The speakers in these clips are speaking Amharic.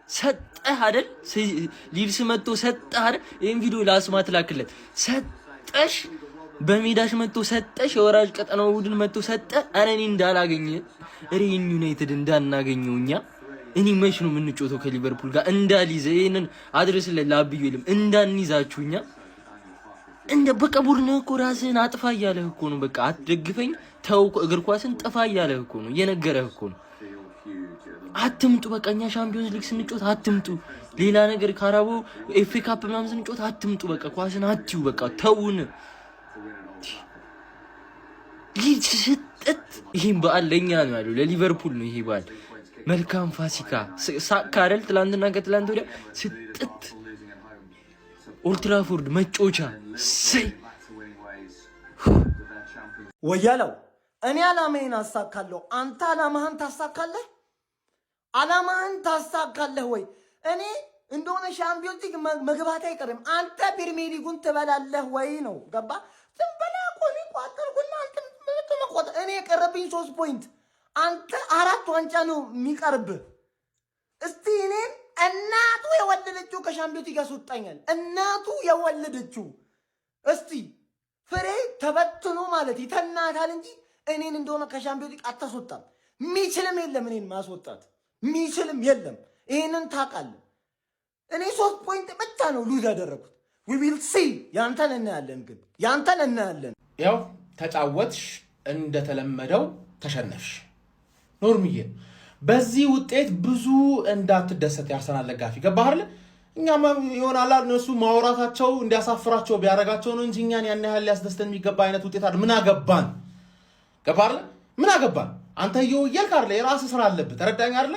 ሰጠህ አይደል? ሊድስ መጥቶ ሰጠህ አይደል? ይሄን ቪዲዮ ለአስማት ላክለት። ሰጠሽ በሜዳሽ መጥቶ ሰጠሽ። የወራጅ ቀጠናው ቡድን መጥቶ ሰጠ። አረ እኔ እንዳላገኘ ሪን ዩናይትድ እንዳናገኘው እኔ መች ነው የምንጮተው ከሊቨርፑል ጋር እንዳልይዘ ይሄንን አድርስለት ለአብዩ ይልም እንዳንይዛችሁኛ እንደ በቃ ቡድን እኮ ራስህን አጥፋ እያለህ እኮ ነው። በቃ አትደግፈኝ ተው እግር ኳስን ጥፋ እያለህ እኮ ነው። እየነገረህ እኮ ነው። አትምጡ በቃ እኛ ሻምፒዮንስ ሊግ ስንጮት አትምጡ። ሌላ ነገር ካራቦ ኤፍ ኤ ካፕ ምናምን ስንጮት አትምጡ። በቃ ኳስን አትዩ። በቃ ተውን። ሊድስ ስጥት ይሄን በዓል ለኛ ነው ያለው፣ ለሊቨርፑል ነው ይሄ በዓል። መልካም ፋሲካ ሳካረል ትላንትና ከትላንት ወዲያ ስጥት ኦልትራፎርድ መጮቻ ሰይ ወያለው እኔ አላማዬን አሳካለሁ። አንተ አላማህን ታሳካለህ? አላማህን ታሳካለህ ወይ? እኔ እንደሆነ ሻምፒዮንስ ሊግ መግባት አይቀርም። አንተ ፕሪሚየር ሊጉን ትበላለህ ወይ ነው ገባ? ዝም ብለህ ቆይ ቋጠርኩና አንተ መቆጣ እኔ የቀረብኝ 3 ፖይንት አንተ 4 ዋንጫ ነው የሚቀርብህ። እስቲ እኔን እናቱ የወለደችው ከሻምፒዮንስ ሊግ ያስወጣኛል። እናቱ የወለደችው እስቲ ፍሬ ተበትኖ ማለት ይተናታል እንጂ እኔን እንደሆነ ከሻምፒዮንስ ሊግ አታስወጣም። ሚችልም የለም እኔን ማስወጣት ሚችልም የለም። ይሄንን ታውቃለህ። እኔ 3 ፖይንት ብቻ ነው ሉዝ ያደረኩት። we will see ያንተን እናያለን። ግን ያንተን እናያለን። ያው ተጫወትሽ፣ እንደተለመደው ተሸነፍሽ። ኖርምዬ በዚህ ውጤት ብዙ እንዳትደሰት ያርሰናል ደጋፊ ገባህ አይደል? እኛም ይሆናል እነሱ ማውራታቸው እንዲያሳፍራቸው ቢያረጋቸው ነው እንጂ እኛን ያን ያህል ሊያስደስተን የሚገባ አይነት ውጤት አይደል። ምን አገባን? ገባህ አይደል? ምን አገባን? አንተ እየወየልክ አይደል? የራስህ ስራ አለብህ። ተረዳኝ አይደል?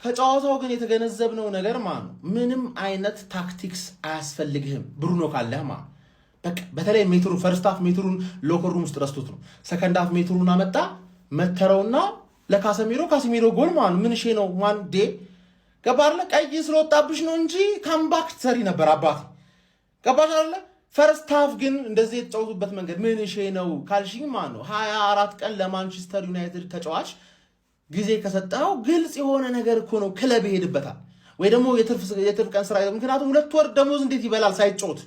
ከጨዋታው ግን የተገነዘብነው ነገር ማለት ነው ምንም አይነት ታክቲክስ አያስፈልግህም። ብሩኖ ካለህ ማለት በቃ በተለይ ሜትሩ ፈርስት ሃፍ ሜትሩን ሎከር ሩም ውስጥ ረስቶት ነው። ሰከንድ ሃፍ ሜትሩን አመጣ መተረውና ለካሰሚሮ ጎል ማለት ምን እሺ ነው ማን ዴ ገባርለ ቀይ ስለወጣብሽ ነው እንጂ ካምባክ ሰሪ ነበር አባቴ ገባሽ አይደለ? ፈርስት ሃፍ ግን እንደዚህ የተጫወቱበት መንገድ ምን እሺ ነው ካልሽኝ ማለት ነው 24 ቀን ለማንቸስተር ዩናይትድ ተጫዋች ጊዜ ከሰጠው ግልጽ የሆነ ነገር እኮ ነው። ክለብ ይሄድበታል ወይ ደግሞ የትርፍ ቀን ስራ ምክንያቱም 2 ወር ደሞዝ እንዴት ይበላል ሳይጮት?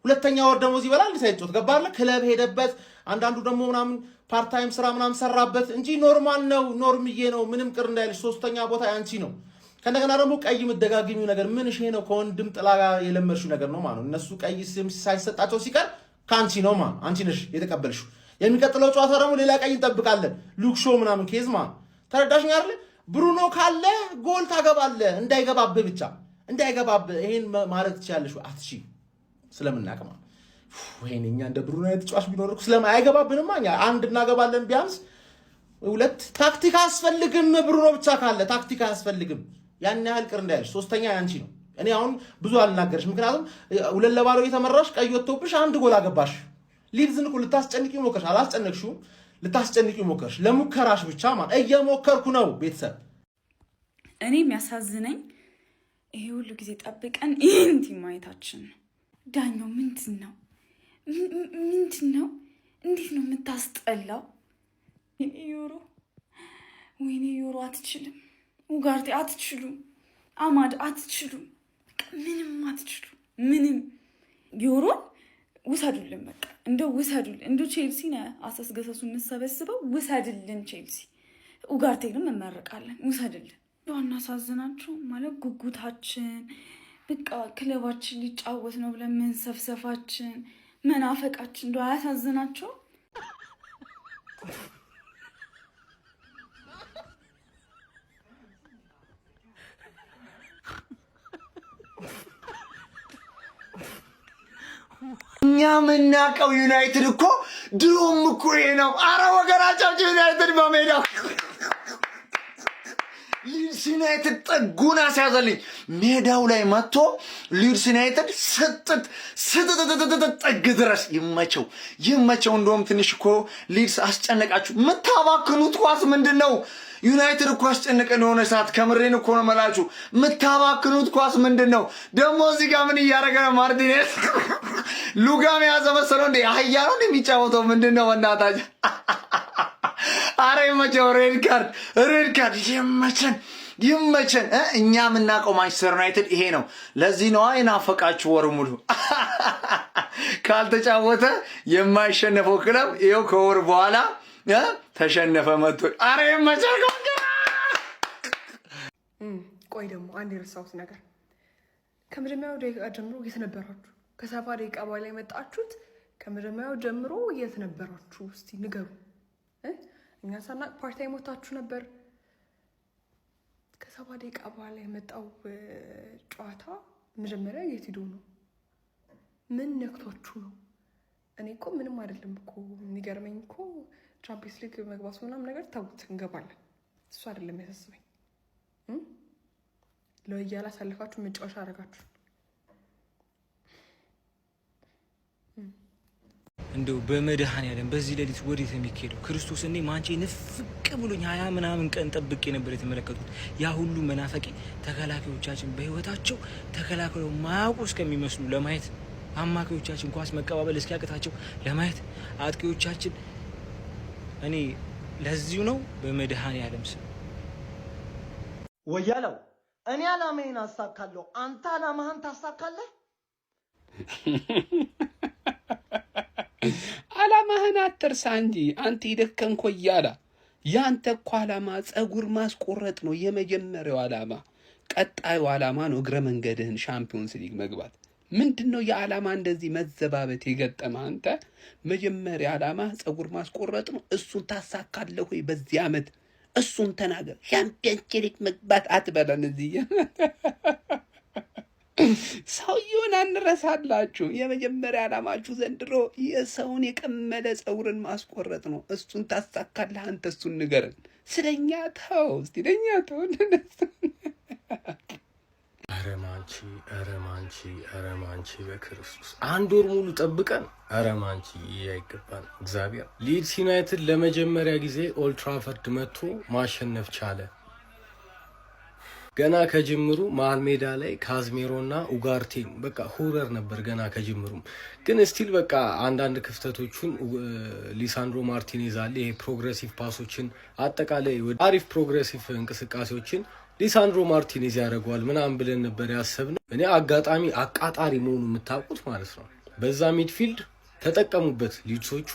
ሁለተኛ ወር ደሞዝ ይበላል ሳይጮት ገባርለ? ክለብ ሄደበት። አንዳንዱ ደግሞ ምናምን ፓርት ታይም ስራ ምናምን ሰራበት እንጂ ኖርማል ነው። ኖርምዬ ነው። ምንም ቅር እንዳይልሽ። 3ኛ ቦታ ያንቺ ነው። ከነገና ደግሞ ቀይ መደጋግሚው ነገር ምን እሺ ነው ከወንድም ጥላ የለመድሽው ነገር ነው ማለት ነው። እነሱ ቀይ ስም ሳይሰጣቸው ሲቀር ካንቺ ነው ማለት አንቺ ነሽ የተቀበልሽው። የሚቀጥለው ጨዋታ ደግሞ ሌላ ቀይ እንጠብቃለን። ሉክ ሾው ምናምን ኬዝ ማለት ተረዳሽኝ አይደል? ብሩኖ ካለ ጎል ታገባለህ። እንዳይገባብህ ብቻ እንዳይገባብህ። ይሄን ማለት ትችያለሽ አትሺ ስለምናቀማ ወይኔኛ እንደ ብሩኖ የተጫዋች ቢኖር እኮ ስለማይገባብንማ እኛ አንድ እናገባለን ቢያንስ 2 ታክቲክ አያስፈልግም። ብሩኖ ብቻ ካለ ታክቲክ አያስፈልግም። ያን ያህል ቅር እንዳይልሽ 3ኛ ያንቺ ነው። እኔ አሁን ብዙ አልናገርሽ ምክንያቱም 2-0 እየተመራሽ ቀይ ወጥቶብሽ 1 ጎል አገባሽ። ሊድዝን እኮ ልታስጨንቂው ሞከርሽ፣ አላስጨነቅሽውም። ልታስጨንቂው ሞከርሽ። ለሙከራሽ ብቻ ማለት እየሞከርኩ ነው። ቤተሰብ እኔ የሚያሳዝነኝ ይሄ ሁሉ ጊዜ ጠብቀን ይህን ቲም ማየታችን ነው። ዳኛው ምንድን ነው? እንዴት ነው የምታስጠላው? ዩሮ ወይኔ ዩሮ አትችልም። ኡጋርቴ አትችሉም። አማድ አትችሉም። ምንም አትችሉም። ምንም ዩሮን ውሰዱልን። በቃ እንደው ውሰዱልን። እንደው ቼልሲ ነ አሳስገሰሱ የምሰበስበው ውሰድልን። ቼልሲ ኡጋርቴንም እንመርቃለን። ውሰድልን። አናሳዝናቸው ማለት ጉጉታችን በቃ ክለባችን ሊጫወት ነው ብለን መንሰፍሰፋችን መናፈቃችን እንደው አያሳዝናቸው? እኛ የምናውቀው ዩናይትድ እኮ ድሮም እኮ ይሄ ነው። አረ ወገናቸው ዩናይትድ በሜዳው ሊድስ ዩናይትድ ጠጉን አስያዘልኝ። ሜዳው ላይ መጥቶ ሊድስ ዩናይትድ ስትጥ ጠግ ድረስ ይመቸው። እንደውም ትንሽ እኮ ሊድስ አስጨነቃችሁ። የምታባክኑት ኳስ ምንድን ነው? ዩናይትድ እኮ አስጨነቀን የሆነ ሰዓት። ከምሬን እኮ ነው መላችሁ። የምታባክኑት ኳስ ምንድን ነው? ደግሞ እዚህ ጋር ምን እያደረገ ነው? ማርቲኔዝ ሉጋም የያዘ መሰለው እንደ አህያ ነው እንደሚጫወተው። ምንድን ነው በእናታችሁ? አረ ይመቸው። ሬድ ካርድ ይመቸን። ይመቸን። እኛ የምናውቀው ማንቸስተር ዩናይትድ ይሄ ነው። ለዚህ ነዋ የናፈቃችሁ ወር ሙሉ ካልተጫወተ የማይሸነፈው ክለብ ይኸው ከወር በኋላ ተሸነፈ መጥቶ። አረ ይመቸን። ቆይ ደግሞ አንድ የረሳሁት ነገር ከመጀመሪያው ደቂቃ ጀምሮ የት ነበራችሁ? ከ70 ደቂቃ በኋላ የመጣችሁት ከመጀመሪያው ጀምሮ የት ነበራችሁ? እስቲ ንገሩ። እኛ ሳናቅ ፓርቲ ሞታችሁ ነበር። ከ70 ደቂቃ በኋላ የመጣው ጨዋታ መጀመሪያ የት ሄዶ ነው? ምን ነክቷችሁ ነው? እኔ እኮ ምንም አይደለም እኮ የሚገርመኝ እኮ ቻምፒየንስ ሊግ መግባቱ ምናምን ነገር ተውት፣ እንገባለን። እሱ አይደለም ያሳስበኝ። ለወያላ ሳልፋችሁ መጫወቻ አደረጋችሁ። እንደው በመድኃኔዓለም በዚህ ሌሊት ወዴት የሚካሄደው? ክርስቶስ እኔ ማንቼ ንፍቅ ብሎኝ 20 ምናምን ቀን ጠብቄ ነበር የተመለከቱት። ያ ሁሉ መናፈቂ ተከላካዮቻችን በህይወታቸው ተከላክለው ማያውቁ እስከሚመስሉ ለማየት፣ አማካዮቻችን ኳስ መቀባበል እስኪያቅታቸው ለማየት፣ አጥቂዎቻችን እኔ ለዚሁ ነው በመድኃኔዓለም ስም ወያለው እኔ አላማዬን አሳካለሁ፣ አንተ አላማህን ታሳካለህ። አላማህን አትርሳ እንጂ አንተ ይደከንኮ እያላ ያንተ እኮ አላማ ጸጉር ማስቆረጥ ነው የመጀመሪያው አላማ። ቀጣዩ አላማ ነው እግረ መንገድህን ሻምፒዮንስ ሊግ መግባት። ምንድነው የዓላማ እንደዚህ መዘባበት የገጠመ? አንተ መጀመሪያ ዓላማ ጸጉር ማስቆረጥ ነው። እሱን ታሳካለህ ወይ በዚህ ዓመት? እሱን ተናገር። ሻምፒዮንስ ሊግ መግባት አትበለን። እዚህ ሰውየውን አንረሳላችሁ። የመጀመሪያ ዓላማችሁ ዘንድሮ የሰውን የቀመለ ጸጉርን ማስቆረጥ ነው። እሱን ታሳካለህ አንተ? እሱን ንገረን። ስለኛ ተው እስቲ፣ ለኛ ተው። ኧረ ማንቺ በክርስቶስ አንድ ወር ሙሉ ጠብቀን፣ ኧረ ማንቺ አይገባን። እግዚአብሔር ሊድስ ዩናይትድ ለመጀመሪያ ጊዜ ኦልድ ትራፈርድ መጥቶ ማሸነፍ ቻለ። ገና ከጅምሩ መሀል ሜዳ ላይ ካዝሜሮና ኡጋርቴን በቃ ሆረር ነበር ገና ከጅምሩም። ግን ስቲል በቃ አንዳንድ ክፍተቶቹን ሊሳንድሮ ማርቲኔዝ አለ። ይሄ ፕሮግሬሲቭ ፓሶችን አጠቃላይ አሪፍ ፕሮግሬሲቭ እንቅስቃሴዎችን ሊሳንድሮ ማርቲኔዝ ያደርገዋል ምናምን ብለን ነበር ያሰብነው። እኔ አጋጣሚ አቃጣሪ መሆኑ የምታውቁት ማለት ነው። በዛ ሚድፊልድ ተጠቀሙበት ሊድሶቹ።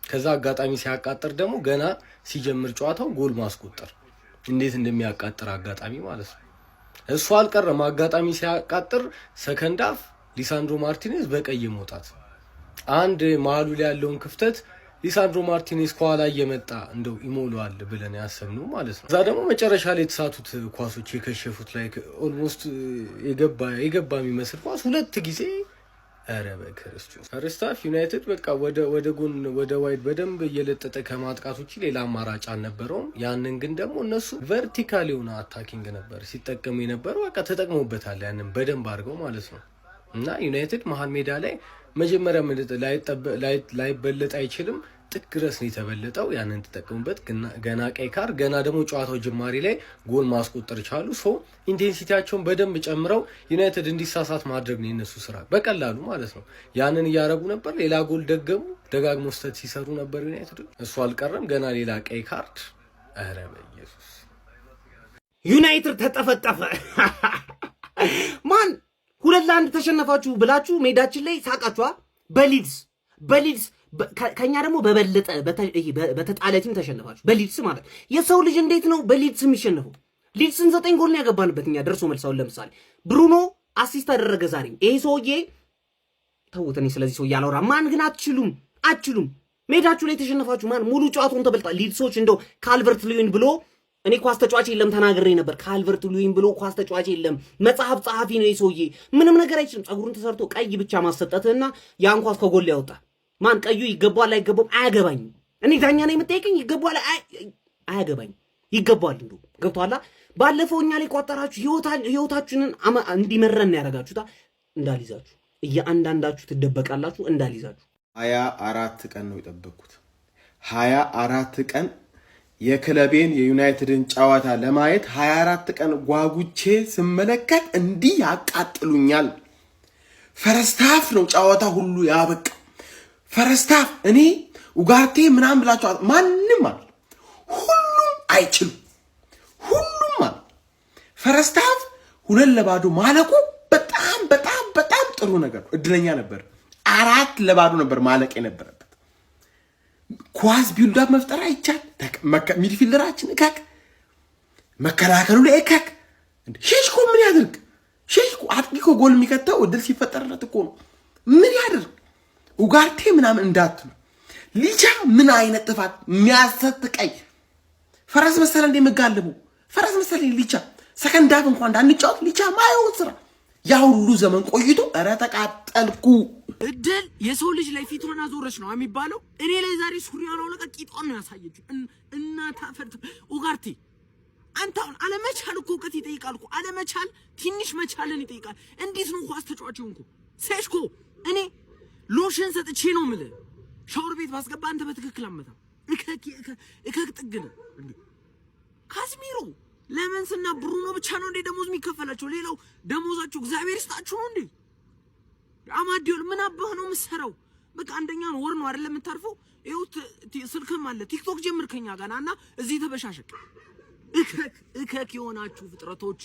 ከዛ አጋጣሚ ሲያቃጥር ደግሞ ገና ሲጀምር ጨዋታው ጎል ማስቆጠር እንዴት እንደሚያቃጥር አጋጣሚ ማለት ነው። እሱ አልቀረም። አጋጣሚ ሲያቃጥር ሰከንድ አፍ ሊሳንድሮ ማርቲኔዝ በቀይ መውጣት፣ አንድ መሀሉ ላይ ያለውን ክፍተት ሊሳንድሮ ማርቲኔዝ ከኋላ እየመጣ እንደው ይሞላዋል ብለን ያሰብነው ማለት ነው። እዛ ደግሞ መጨረሻ ላይ የተሳቱት ኳሶች የከሸፉት ላይ ኦልሞስት የገባ የሚመስል ኳስ ሁለት ጊዜ። ኧረ በክርስቶስ ፈርስት ሃፍ ዩናይትድ በቃ ወደ ጎን ወደ ዋይድ በደንብ እየለጠጠ ከማጥቃት ውጪ ሌላ አማራጭ አልነበረውም። ያንን ግን ደግሞ እነሱ ቨርቲካል የሆነ አታኪንግ ነበር ሲጠቀሙ የነበረው። በቃ ተጠቅሞበታል ያንን በደንብ አድርገው ማለት ነው። እና ዩናይትድ መሀል ሜዳ ላይ መጀመሪያ ላይበለጥ አይችልም። ጥግ ድረስ ነው የተበለጠው። ያንን ተጠቀሙበት። ገና ቀይ ካርድ፣ ገና ደግሞ ጨዋታው ጅማሬ ላይ ጎል ማስቆጠር ቻሉ። ሶ ኢንቴንሲቲያቸውን በደንብ ጨምረው ዩናይትድ እንዲሳሳት ማድረግ ነው የነሱ ስራ በቀላሉ ማለት ነው። ያንን እያደረጉ ነበር። ሌላ ጎል ደጋግሞ ስህተት ሲሰሩ ነበር ዩናይትድ። እሱ አልቀረም። ገና ሌላ ቀይ ካርድ። ኧረ በኢየሱስ ዩናይትድ ተጠፈጠፈ። ማን 2-1 ተሸነፋችሁ ብላችሁ ሜዳችን ላይ ሳቃችኋ። በሊድስ ከኛ ደግሞ በበለጠ በተጣለ ቲም ተሸነፋችሁ። በሊድስ ማለት የሰው ልጅ እንዴት ነው በሊድስ የሚሸነፈው? ሊድስን 9 ጎል ነው ያገባንበት እኛ ደርሶ መልሳውን። ለምሳሌ ብሩኖ አሲስት አደረገ ዛሬ። ይሄ ሰውዬ ተውት፣ እኔ ስለዚህ ሰውዬ አላወራ። ማን ግን አትችሉም። ሜዳችሁ ላይ ተሸነፋችሁ። ማን ሙሉ ጨዋታውን ተበልጣ። ሊድሶች እንደው ካልቨርት ሉዊን ብሎ እኔ ኳስ ተጫዋች የለም ተናግሬ ነበር። ካልቨርት ሉዊን ብሎ ኳስ ተጫዋች የለም፣ መጽሐፍ ጸሐፊ ነው የሰውዬ። ምንም ነገር አይችልም። ጸጉሩን ተሰርቶ ቀይ ብቻ ማሰጠትህና ያን ኳስ ከጎል ያወጣ ማን? ቀዩ ይገባዋል አይገባውም አያገባኝም። እኔ ዳኛ ነው የምጠይቀኝ። ይገባዋል አያገባኝም። ይገባዋል እንደው ገብቷላ። ባለፈው እኛ ላይ ቋጠራችሁ ህይወታችንን እንዲመረን ያደርጋችሁታ። እንዳልይዛችሁ እያንዳንዳችሁ ትደበቃላችሁ። እንዳልይዛችሁ 24 ቀን ነው የጠበቅኩት። 24 ቀን የክለቤን የዩናይትድን ጨዋታ ለማየት 24 ቀን ጓጉቼ ስመለከት እንዲህ ያቃጥሉኛል። ፈርስት ሃፍ ነው ጨዋታ ሁሉ ያበቃ። ፈርስት ሃፍ እኔ ኡጋርቴ ምናምን ብላችሁ ማንም አለ ሁሉም አይችሉም። ሁሉም አለ ፈረስት ሃፍ 2-0 ማለቁ በጣም በጣም በጣም ጥሩ ነገር ነው። እድለኛ ነበር። 4-0 ነበር ማለቅ የነበረበት። ኳስ ቢልድ መፍጠር አይቻል። ሚድፊልደራችን እከክ፣ መከላከሉ ላይ እከክ። ሼሽኮ ምን ያድርግ? ሼሽኮ አጥቂኮ ጎል የሚከተው እድል ሲፈጠርለት እኮ ነው። ምን ያድርግ? ኡጋርቴ ምናምን እንዳትሉ። ሊቻ ምን አይነት ጥፋት የሚያሰጥቀኝ ፈረስ መሰለ እንደምጋልቡ ፈረስ መሰለ ሊቻ ሰከንድ ሃፍ እንኳን እንዳንጫወት ሊቻ ማየው ስራ ያ ሁሉ ዘመን ቆይቶ ኧረ ተቃጠልኩ። እድል የሰው ልጅ ላይ ፊቷን አዞረች ነው የሚባለው። እኔ ላይ ዛሬ ሱሪያው ነው ለቀ ቂጧን ነው ያሳየችው። እና ታፈርት ኡጋርቴ አንተ አሁን አለመቻል እኮ እውቀት ይጠይቃል እኮ አለመቻል ትንሽ መቻልን ይጠይቃል። እንዴት ነው ኳስ ተጫዋች ሆንኩ? ሴሽኮ እኔ ሎሽን ሰጥቼ ነው የምልህ ሻወር ቤት ባስገባ አንተ በትክክል አመታ እከክ ጥግነ ካዝሚሮ ለመንስና ብሩኖ ብቻ ነው እንዴ ደሞዝ የሚከፈላቸው? ሌላው ደሞዛቸው እግዚአብሔር ይስጣችሁ ነው እንዴ? አማዲዮል ምን አባህ ነው የምትሰራው? በቃ አንደኛ ወር ነው አይደለም የምታርፈው። ይኸው ስልክም አለ ቲክቶክ ጀምር ከኛ ጋር እና እዚህ ተበሻሸቅ እከክ የሆናችሁ ፍጥረቶች